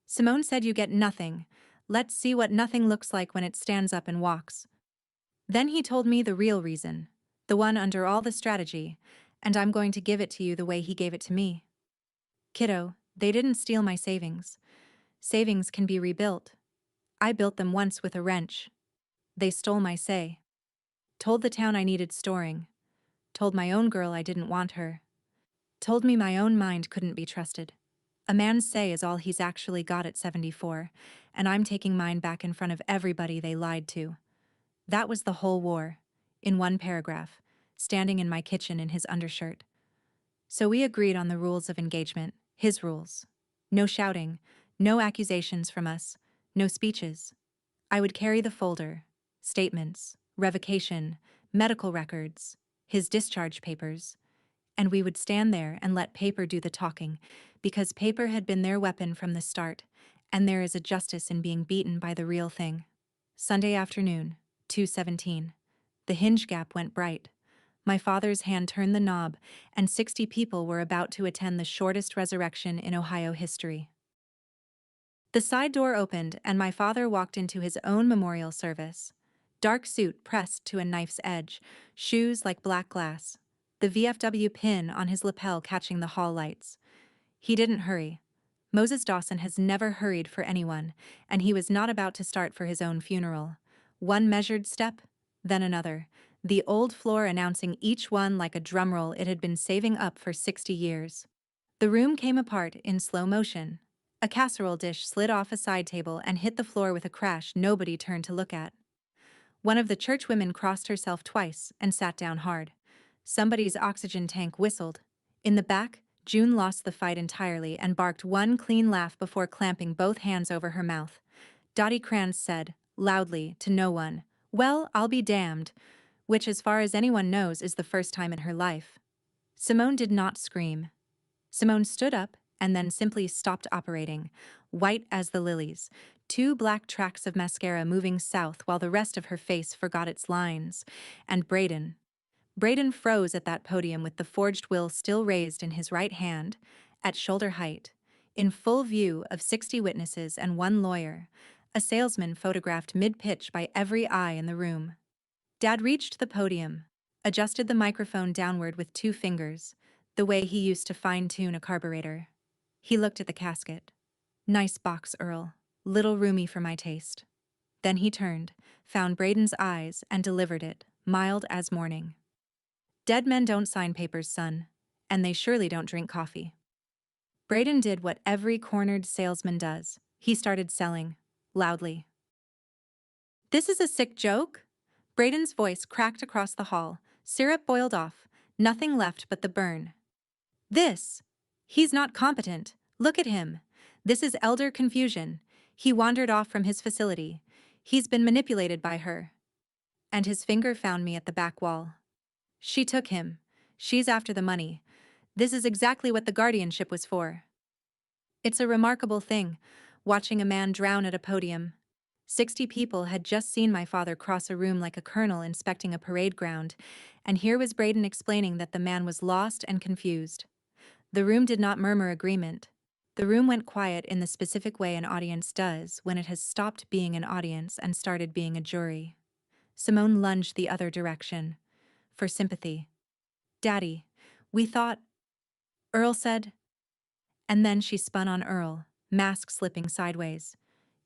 [SPEAKER 1] Simone said you get nothing. Let's see what nothing looks like when it stands up and walks. Then he told me the real reason, the one under all the strategy, and I'm going to give it to you the way he gave it to me. Kiddo, they didn't steal my savings. Savings can be rebuilt. I built them once with a wrench. They stole my say. Told the town I needed storing. Told my own girl I didn't want her. Told me my own mind couldn't be trusted. A man's say is all he's actually got at 74, and I'm taking mine back in front of everybody they lied to. That was the whole war, in one paragraph, standing in my kitchen in his undershirt. So we agreed on the rules of engagement, his rules. No shouting, no accusations from us, no speeches. I would carry the folder, statements, revocation, medical records, his discharge papers, and we would stand there and let paper do the talking, because paper had been their weapon from the start, and there is a justice in being beaten by the real thing. Sunday afternoon, 2:17. The hinge gap went bright. My father's hand turned the knob, and 60 people were about to attend the shortest resurrection in Ohio history. The side door opened, and my father walked into his own memorial service. Dark suit pressed to a knife's edge, shoes like black glass, the VFW pin on his lapel catching the hall lights. He didn't hurry. Moses Dawson has never hurried for anyone, and he was not about to start for his own funeral. One measured step, then another, the old floor announcing each one like a drumroll it had been saving up for 60 years. The room came apart in slow motion. A casserole dish slid off a side table and hit the floor with a crash nobody turned to look at. One of the church women crossed herself twice and sat down hard. Somebody's oxygen tank whistled. In the back, June lost the fight entirely and barked one clean laugh before clamping both hands over her mouth. Dottie Kranz said, loudly, to no one, "Well, I'll be damned," which as far as anyone knows is the first time in her life. Simone did not scream. Simone stood up and then simply stopped operating, white as the lilies, two black tracks of mascara moving south while the rest of her face forgot its lines. And Braden froze at that podium with the forged will still raised in his right hand, at shoulder height, in full view of 60 witnesses and one lawyer, a salesman photographed mid-pitch by every eye in the room. Dad reached the podium, adjusted the microphone downward with two fingers, the way he used to fine-tune a carburetor. He looked at the casket. Nice box, Earl. Little roomy for my taste. Then he turned, found Braden's eyes, and delivered it, mild as morning. Dead men don't sign papers, son. And they surely don't drink coffee. Braden did what every cornered salesman does. He started selling, loudly. This is a sick joke? Braden's voice cracked across the hall. Syrup boiled off, nothing left but the burn. This! He's not competent. Look at him. This is elder confusion. He wandered off from his facility. He's been manipulated by her. And his finger found me at the back wall. She took him. She's after the money. This is exactly what the guardianship was for. It's a remarkable thing, watching a man drown at a podium. 60 people had just seen my father cross a room like a colonel inspecting a parade ground, and here was Braden explaining that the man was lost and confused. The room did not murmur agreement. The room went quiet in the specific way an audience does when it has stopped being an audience and started being a jury. Simone lunged the other direction. For sympathy. Daddy, we thought... Earl said. And then she spun on Earl, mask slipping sideways.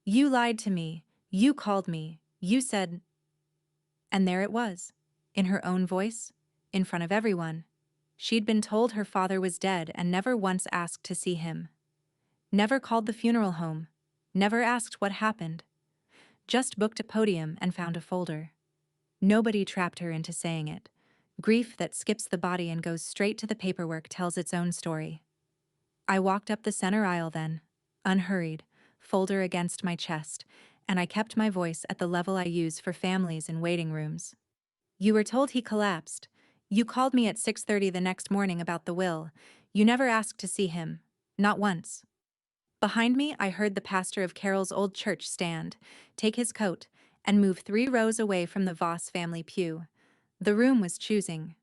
[SPEAKER 1] You lied to me. You called me. You said... And there it was. In her own voice. In front of everyone. She'd been told her father was dead and never once asked to see him. Never called the funeral home. Never asked what happened. Just booked a podium and found a folder. Nobody trapped her into saying it. Grief that skips the body and goes straight to the paperwork tells its own story. I walked up the center aisle then, unhurried, folder against my chest, and I kept my voice at the level I use for families in waiting rooms. You were told he collapsed. You called me at 6:30 the next morning about the will. You never asked to see him. Not once. Behind me, I heard the pastor of Carol's old church stand, take his coat, and move 3 rows away from the Voss family pew. The room was choosing.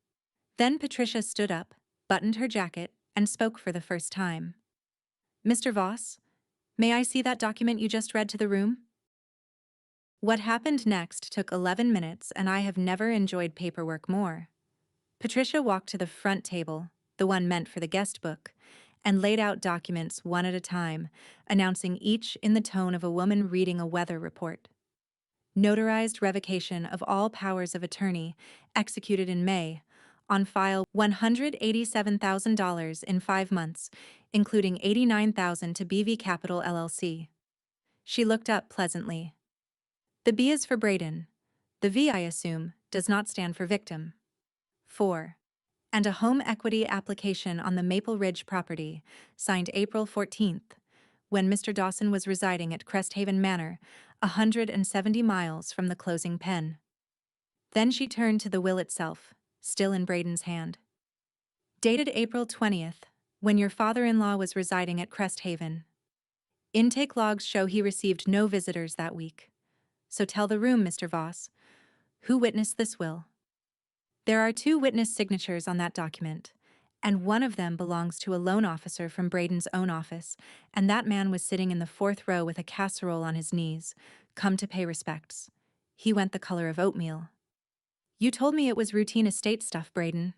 [SPEAKER 1] Then Patricia stood up, buttoned her jacket, and spoke for the first time. Mr. Voss, may I see that document you just read to the room? What happened next took 11 minutes, and I have never enjoyed paperwork more. Patricia walked to the front table, the one meant for the guest book, and laid out documents one at a time, announcing each in the tone of a woman reading a weather report. Notarized revocation of all powers of attorney, executed in May, on file $187,000 in 5 months, including $89,000 to BV Capital LLC. She looked up pleasantly. The B is for Braden. The V, I assume, does not stand for victim. 4. And a home equity application on the Maple Ridge property, signed April 14th, when Mr. Dawson was residing at Cresthaven Manor, 170 miles from the closing pen. Then she turned to the will itself, still in Braden's hand. Dated April 20th, when your father-in-law was residing at Cresthaven. Intake logs show he received no visitors that week. So tell the room, Mr. Voss, who witnessed this will? There are 2 witness signatures on that document, and one of them belongs to a loan officer from Braden's own office, and that man was sitting in the 4th row with a casserole on his knees, come to pay respects. He went the color of oatmeal. You told me it was routine estate stuff, Braden.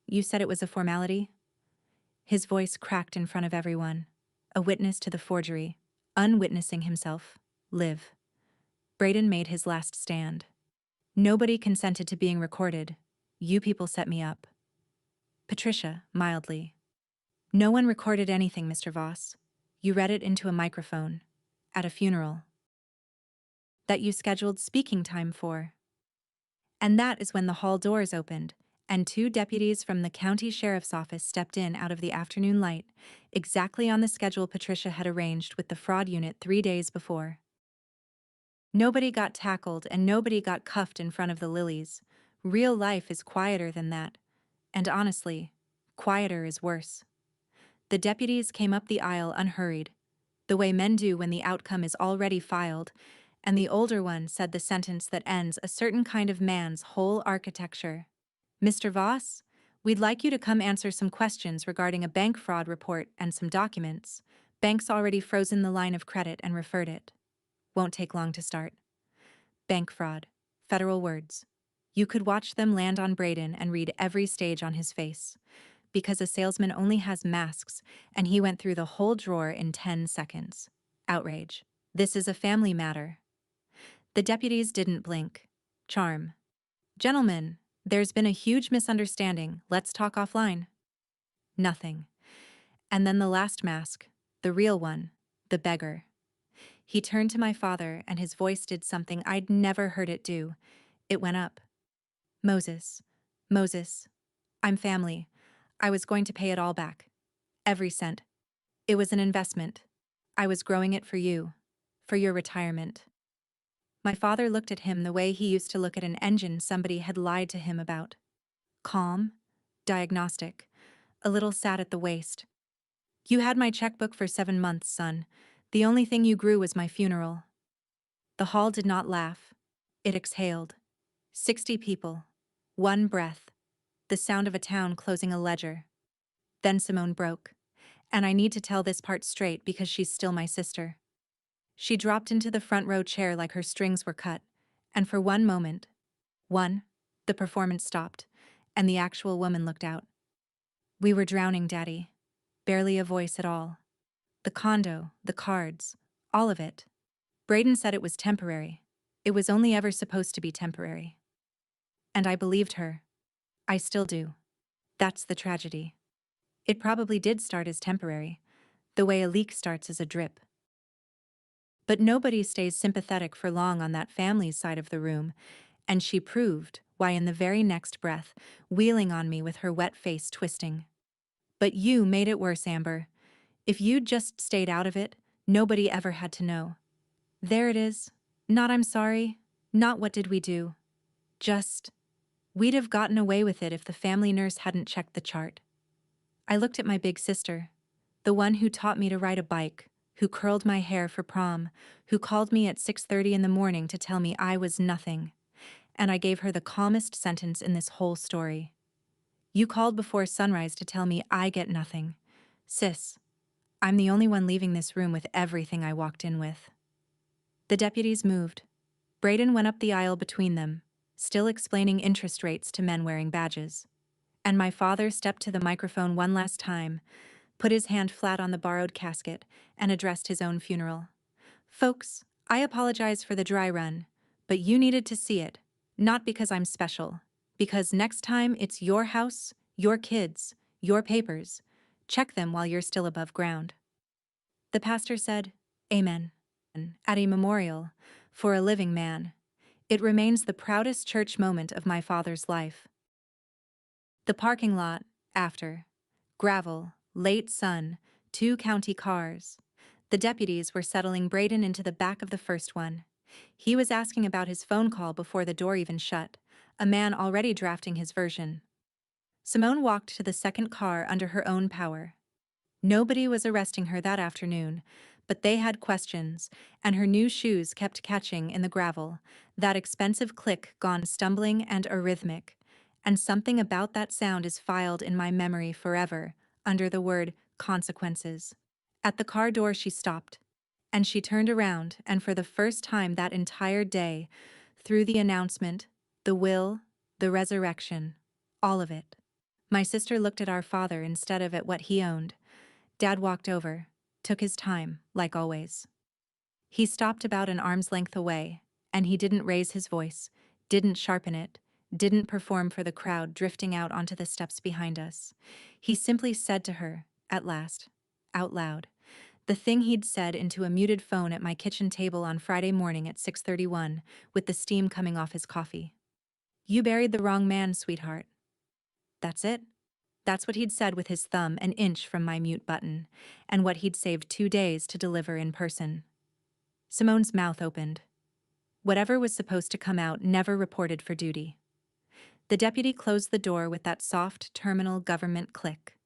[SPEAKER 1] You said it was a formality? His voice cracked in front of everyone. A witness to the forgery, unwitnessing himself, live. Braden made his last stand. Nobody consented to being recorded. You people set me up. Patricia, mildly. No one recorded anything, Mr. Voss. You read it into a microphone. At a funeral. That you scheduled speaking time for. And that is when the hall doors opened, and 2 deputies from the county sheriff's office stepped in out of the afternoon light, exactly on the schedule Patricia had arranged with the fraud unit 3 days before. Nobody got tackled and nobody got cuffed in front of the lilies. Real life is quieter than that. And honestly, quieter is worse. The deputies came up the aisle unhurried, the way men do when the outcome is already filed, and the older one said the sentence that ends a certain kind of man's whole architecture. Mr. Voss, we'd like you to come answer some questions regarding a bank fraud report and some documents. Bank's already frozen the line of credit and referred it. Won't take long to start. Bank fraud. Federal words. You could watch them land on Braden and read every stage on his face. Because a salesman only has masks, and he went through the whole drawer in 10 seconds. Outrage. This is a family matter. The deputies didn't blink. Charm. Gentlemen, there's been a huge misunderstanding. Let's talk offline. Nothing. And then the last mask, the real one, the beggar. He turned to my father, and his voice did something I'd never heard it do. It went up. Moses. Moses. I'm family. I was going to pay it all back. Every cent. It was an investment. I was growing it for you. For your retirement. My father looked at him the way he used to look at an engine somebody had lied to him about. Calm. Diagnostic. A little sad at the waist. You had my checkbook for 7 months, son. The only thing you grew was my funeral. The hall did not laugh. It exhaled. 60 people. One breath. The sound of a town closing a ledger. Then Simone broke. And I need to tell this part straight because she's still my sister. She dropped into the front row chair like her strings were cut, and for one moment, the performance stopped, and the actual woman looked out. We were drowning, Daddy. Barely a voice at all. The condo, the cards, all of it. Braden said it was temporary. It was only ever supposed to be temporary. And I believed her. I still do. That's the tragedy. It probably did start as temporary, the way a leak starts as a drip. But nobody stays sympathetic for long on that family's side of the room, and she proved why in the very next breath, wheeling on me with her wet face twisting. But you made it worse, Amber. If you'd just stayed out of it, nobody ever had to know. There it is. Not I'm sorry, not what did we do. Just, we'd have gotten away with it if the family nurse hadn't checked the chart. I looked at my big sister, the one who taught me to ride a bike, who curled my hair for prom, who called me at 6:30 in the morning to tell me I was nothing. And I gave her the calmest sentence in this whole story. You called before sunrise to tell me I get nothing. Sis, I'm the only one leaving this room with everything I walked in with. The deputies moved. Braden went up the aisle between them, still explaining interest rates to men wearing badges. And my father stepped to the microphone one last time, put his hand flat on the borrowed casket, and addressed his own funeral. Folks, I apologize for the dry run, but you needed to see it, not because I'm special, because next time it's your house, your kids, your papers. Check them while you're still above ground. The pastor said, Amen. At a memorial, for a living man. It remains the proudest church moment of my father's life. The parking lot, after. Gravel, late sun, 2 county cars. The deputies were settling Braden into the back of the first one. He was asking about his phone call before the door even shut, a man already drafting his version. Simone walked to the second car under her own power. Nobody was arresting her that afternoon, but they had questions, and her new shoes kept catching in the gravel, that expensive click gone stumbling and arrhythmic, and something about that sound is filed in my memory forever, under the word consequences. At the car door she stopped, and she turned around, and for the first time that entire day, through the announcement, the will, the resurrection, all of it. My sister looked at our father instead of at what he owned. Dad walked over, took his time, like always. He stopped about an arm's length away, and he didn't raise his voice, didn't sharpen it, didn't perform for the crowd drifting out onto the steps behind us. He simply said to her, at last, out loud, the thing he'd said into a muted phone at my kitchen table on Friday morning at 6:31, with the steam coming off his coffee. You buried the wrong man, sweetheart. That's it. That's what he'd said with his thumb an inch from my mute button, and what he'd saved 2 days to deliver in person. Simone's mouth opened. Whatever was supposed to come out never reported for duty. The deputy closed the door with that soft terminal government click.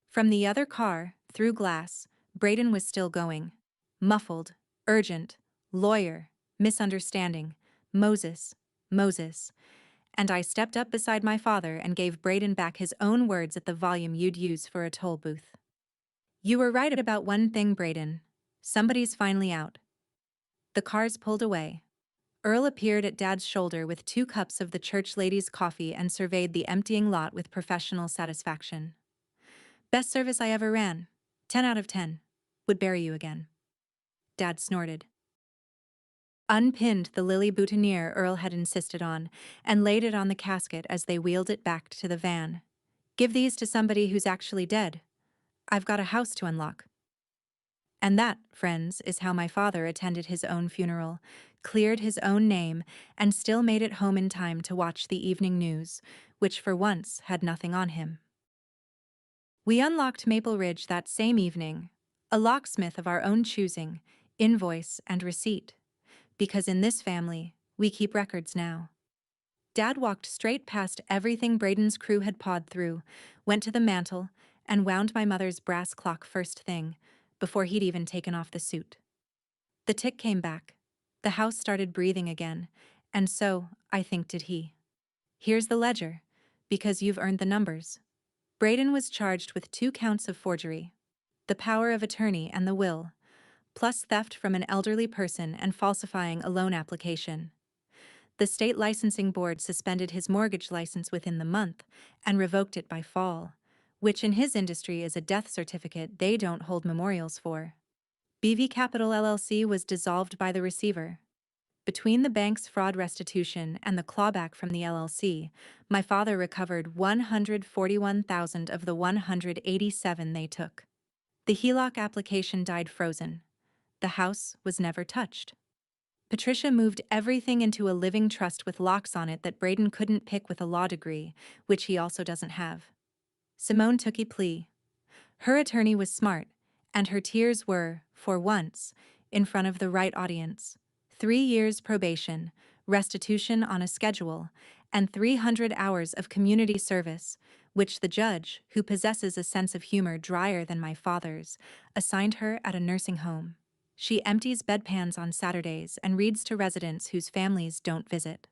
[SPEAKER 1] From the other car, Through glass, Braden was still going. Muffled, urgent, lawyer, misunderstanding, Moses, Moses. And I stepped up beside my father and gave Braden back his own words at the volume you'd use for a toll booth. You were right about one thing, Braden. Somebody's finally out. The cars pulled away. Earl appeared at Dad's shoulder with 2 cups of the church lady's coffee and surveyed the emptying lot with professional satisfaction. Best service I ever ran. 10 out of 10. Would bury you again. Dad snorted. Unpinned the lily boutonniere Earl had insisted on and laid it on the casket as they wheeled it back to the van. Give these to somebody who's actually dead. I've got a house to unlock. And that, friends, is how my father attended his own funeral, cleared his own name, and still made it home in time to watch the evening news, which for once had nothing on him. We unlocked Maple Ridge that same evening, a locksmith of our own choosing, invoice and receipt. Because in this family, we keep records now. Dad walked straight past everything Braden's crew had pawed through, went to the mantel, and wound my mother's brass clock first thing, before he'd even taken off the suit. The tick came back. The house started breathing again, and so, I think, did he. Here's the ledger, because you've earned the numbers. Braden was charged with 2 counts of forgery, the power of attorney and the will, plus theft from an elderly person and falsifying a loan application. The state licensing board suspended his mortgage license within the month and revoked it by fall, which in his industry is a death certificate they don't hold memorials for. BV Capital LLC was dissolved by the receiver. Between the bank's fraud restitution and the clawback from the LLC, my father recovered $141,000 of the $187,000 they took. The HELOC application died frozen. The house was never touched. Patricia moved everything into a living trust with locks on it that Braden couldn't pick with a law degree, which he also doesn't have. Simone took a plea. Her attorney was smart, and her tears were, for once, in front of the right audience. 3 years probation, restitution on a schedule, and 300 hours of community service, which the judge, who possesses a sense of humor drier than my father's, assigned her at a nursing home. She empties bedpans on Saturdays and reads to residents whose families don't visit.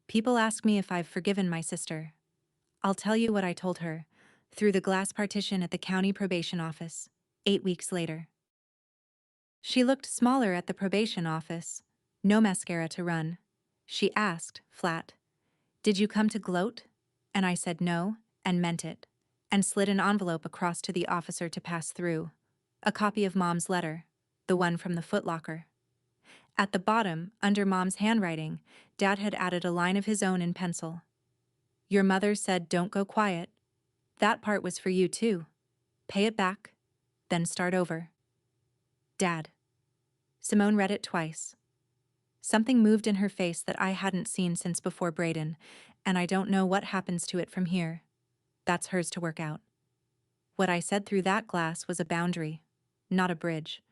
[SPEAKER 1] People ask me if I've forgiven my sister. I'll tell you what I told her, through the glass partition at the county probation office, 8 weeks later. She looked smaller at the probation office, no mascara to run. She asked, flat, "Did you come to gloat?" And I said no, and meant it, and slid an envelope across to the officer to pass through. A copy of Mom's letter, the one from the footlocker. At the bottom, under Mom's handwriting, Dad had added a line of his own in pencil. Your mother said don't go quiet. That part was for you too. Pay it back, then start over. Dad. Simone read it twice. Something moved in her face that I hadn't seen since before Braden, and I don't know what happens to it from here. That's hers to work out. What I said through that glass was a boundary, not a bridge,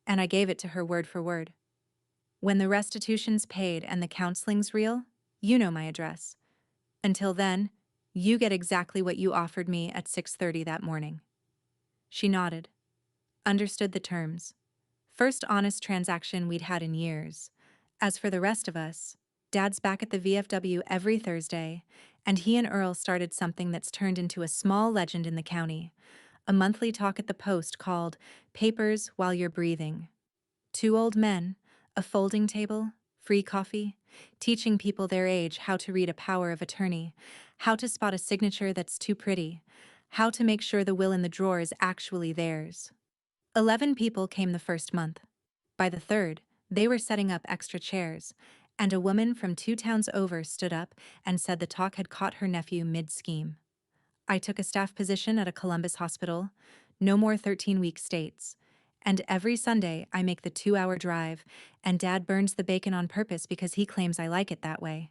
[SPEAKER 1] and I gave it to her word for word. When the restitution's paid and the counseling's real, you know my address. Until then, you get exactly what you offered me at 6:30 that morning. She nodded. Understood the terms. First honest transaction we'd had in years. As for the rest of us, Dad's back at the VFW every Thursday, and he and Earl started something that's turned into a small legend in the county, a monthly talk at the Post called Papers While You're Breathing. 2 old men, a folding table, free coffee, teaching people their age how to read a power of attorney, how to spot a signature that's too pretty, how to make sure the will in the drawer is actually theirs. 11 people came the first month. By the third, they were setting up extra chairs, and a woman from 2 towns over stood up and said the talk had caught her nephew mid-scheme. I took a staff position at a Columbus hospital, no more 13-week states, and every Sunday I make the 2-hour drive, and Dad burns the bacon on purpose because he claims I like it that way.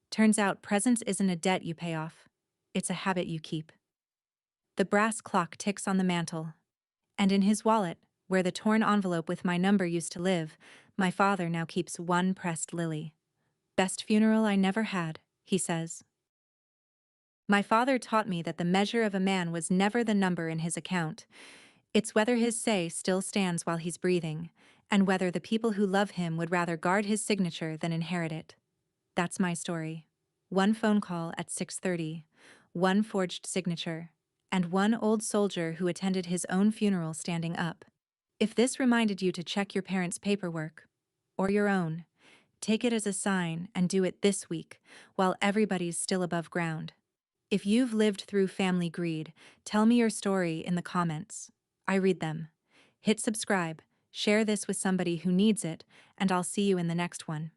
[SPEAKER 1] Turns out presence isn't a debt you pay off. It's a habit you keep. The brass clock ticks on the mantel, and in his wallet, where the torn envelope with my number used to live, my father now keeps 1 pressed lily. Best funeral I never had, he says. My father taught me that the measure of a man was never the number in his account. It's whether his say still stands while he's breathing, and whether the people who love him would rather guard his signature than inherit it. That's my story. One phone call at 6:30, one forged signature, and one old soldier who attended his own funeral standing up. If this reminded you to check your parents' paperwork, or your own, take it as a sign and do it this week, while everybody's still above ground. If you've lived through family greed, tell me your story in the comments. I read them. Hit subscribe, share this with somebody who needs it, and I'll see you in the next one.